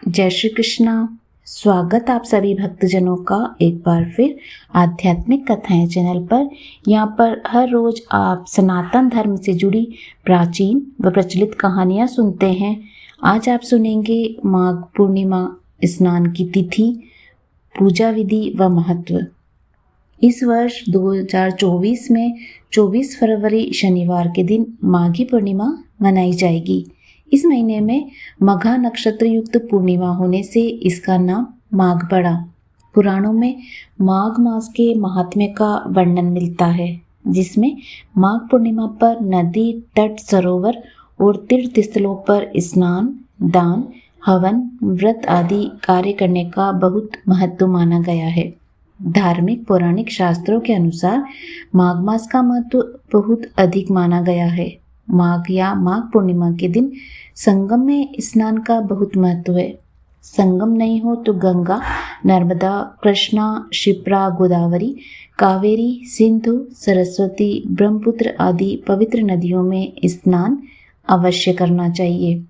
जय श्री कृष्णा। स्वागत आप सभी भक्तजनों का एक बार फिर आध्यात्मिक कथाएं चैनल पर। यहाँ पर हर रोज आप सनातन धर्म से जुड़ी प्राचीन व प्रचलित कहानियाँ सुनते हैं। आज आप सुनेंगे माघ पूर्णिमा स्नान की तिथि, पूजा विधि व महत्व। इस वर्ष 2024 में 24 फरवरी शनिवार के दिन माघी पूर्णिमा मनाई जाएगी। इस महीने में मघा नक्षत्र युक्त पूर्णिमा होने से इसका नाम माघ पड़ा। पुराणों में माघ मास के महात्म्य का वर्णन मिलता है, जिसमें माघ पूर्णिमा पर नदी, तट, सरोवर और तीर्थ स्थलों पर स्नान, दान, हवन, व्रत आदि कार्य करने का बहुत महत्व माना गया है। धार्मिक पौराणिक शास्त्रों के अनुसार माघ मास का महत्व बहुत अधिक माना गया है। माघ या माघ पूर्णिमा के दिन संगम में स्नान का बहुत महत्व है। संगम नहीं हो तो गंगा, नर्मदा, कृष्णा, क्षिप्रा, गोदावरी, कावेरी, सिंधु, सरस्वती, ब्रह्मपुत्र आदि पवित्र नदियों में स्नान अवश्य करना चाहिए।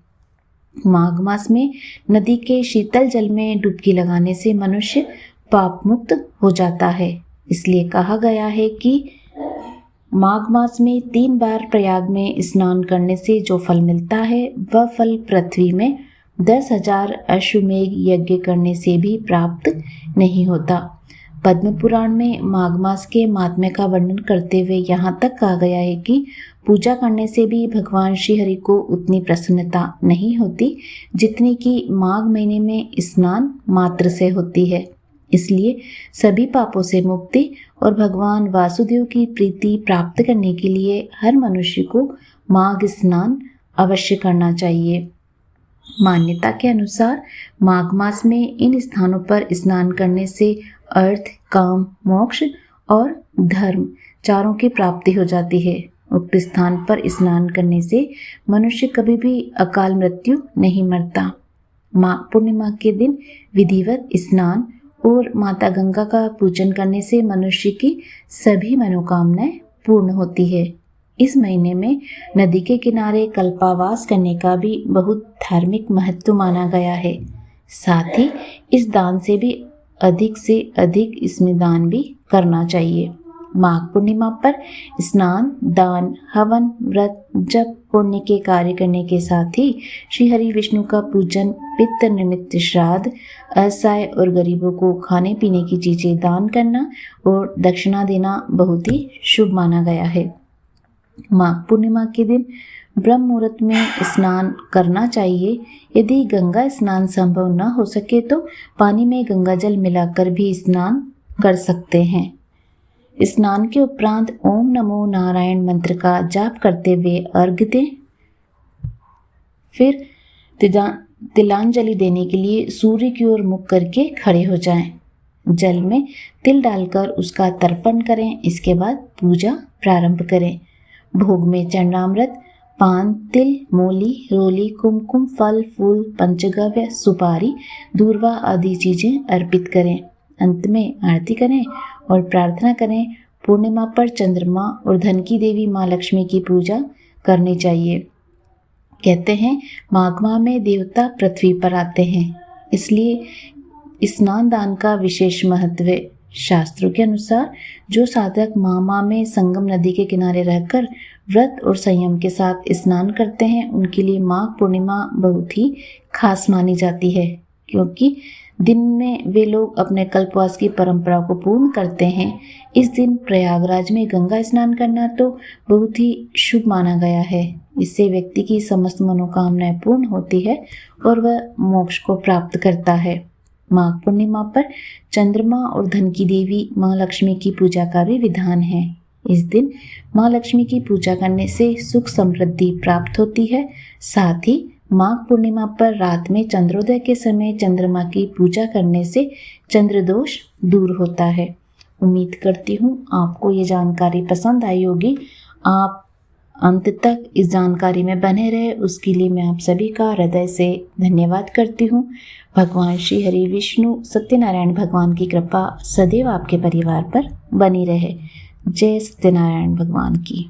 माघ मास में नदी के शीतल जल में डुबकी लगाने से मनुष्य पाप मुक्त हो जाता है। इसलिए कहा गया है कि माघ मास में 3 बार प्रयाग में स्नान करने से जो फल मिलता है वह फल पृथ्वी में 10,000 अश्वमेघ यज्ञ करने से भी प्राप्त नहीं होता। पद्म पुराण में माघ मास के महात्म्य का वर्णन करते हुए यहाँ तक कहा गया है कि पूजा करने से भी भगवान श्री हरि को उतनी प्रसन्नता नहीं होती जितनी कि माघ महीने में स्नान मात्र से होती है। इसलिए सभी पापों से मुक्ति और भगवान वासुदेव की प्रीति प्राप्त करने के लिए हर मनुष्य को माघ स्नान अवश्य करना चाहिए। मान्यता के अनुसार माघ मास में इन स्थानों पर स्नान करने से अर्थ, काम, मोक्ष और धर्म चारों की प्राप्ति हो जाती है। उक्त स्थान पर स्नान करने से मनुष्य कभी भी अकाल मृत्यु नहीं मरता। माघ पूर्णिमा के दिन विधिवत स्नान और माता गंगा का पूजन करने से मनुष्य की सभी मनोकामनाएं पूर्ण होती है। इस महीने में नदी के किनारे कल्पावास करने का भी बहुत धार्मिक महत्व माना गया है। साथ ही इस दान से से अधिक इसमें दान भी करना चाहिए। माघ पूर्णिमा पर स्नान, दान, हवन, व्रत, जप, पुण्य के कार्य करने के साथ ही श्री हरि विष्णु का पूजन, पितृ निमित्त श्राद्ध, असहाय और गरीबों को खाने पीने की चीजें दान करना और दक्षिणा देना बहुत ही शुभ माना गया है। माघ पूर्णिमा के दिन ब्रह्म मुहूर्त में स्नान करना चाहिए। यदि गंगा स्नान संभव न हो सके तो पानी में गंगा जल मिलाकर भी स्नान कर सकते हैं। स्नान के उपरांत ओम नमो नारायण मंत्र का जाप करते हुए अर्घ्य दें। फिर तिलांजलि देने के लिए सूर्य की ओर मुख करके खड़े हो जाएं। जल में तिल डालकर उसका तर्पण करें। इसके बाद पूजा प्रारंभ करें। भोग में चरणामृत, पान, तिल, मूली, रोली, कुमकुम, फल, फूल, पंचगव्य, सुपारी, दूर्वा आदि चीजें अर्पित करें। अंत में आरती करें और प्रार्थना करें। पूर्णिमा पर चंद्रमा और धन की देवी माँ लक्ष्मी की पूजा करनी चाहिए। कहते हैं माघ माह में देवता पृथ्वी पर आते हैं, इसलिए स्नान दान का विशेष महत्व है। शास्त्रों के अनुसार जो साधक माह में संगम नदी के किनारे रहकर व्रत और संयम के साथ स्नान करते हैं, उनके लिए माघ पूर्णिमा बहुत ही खास मानी जाती है, क्योंकि दिन में वे लोग अपने कल्पवास की परंपरा को पूर्ण करते हैं। इस दिन प्रयागराज में गंगा स्नान करना तो बहुत ही शुभ माना गया है। इससे व्यक्ति की समस्त मनोकामनाएं पूर्ण होती है और वह मोक्ष को प्राप्त करता है। माघ पूर्णिमा पर चंद्रमा और धन की देवी माँ लक्ष्मी की पूजा का भी विधान है। इस दिन माँ लक्ष्मी की पूजा करने से सुख समृद्धि प्राप्त होती है। साथ ही माघ पूर्णिमा पर रात में चंद्रोदय के समय चंद्रमा की पूजा करने से चंद्र दोष दूर होता है। उम्मीद करती हूँ आपको ये जानकारी पसंद आई होगी। आप अंत तक इस जानकारी में बने रहे, उसके लिए मैं आप सभी का हृदय से धन्यवाद करती हूँ। भगवान श्री हरि विष्णु सत्यनारायण भगवान की कृपा सदैव आपके परिवार पर बनी रहे। जय सत्यनारायण भगवान की।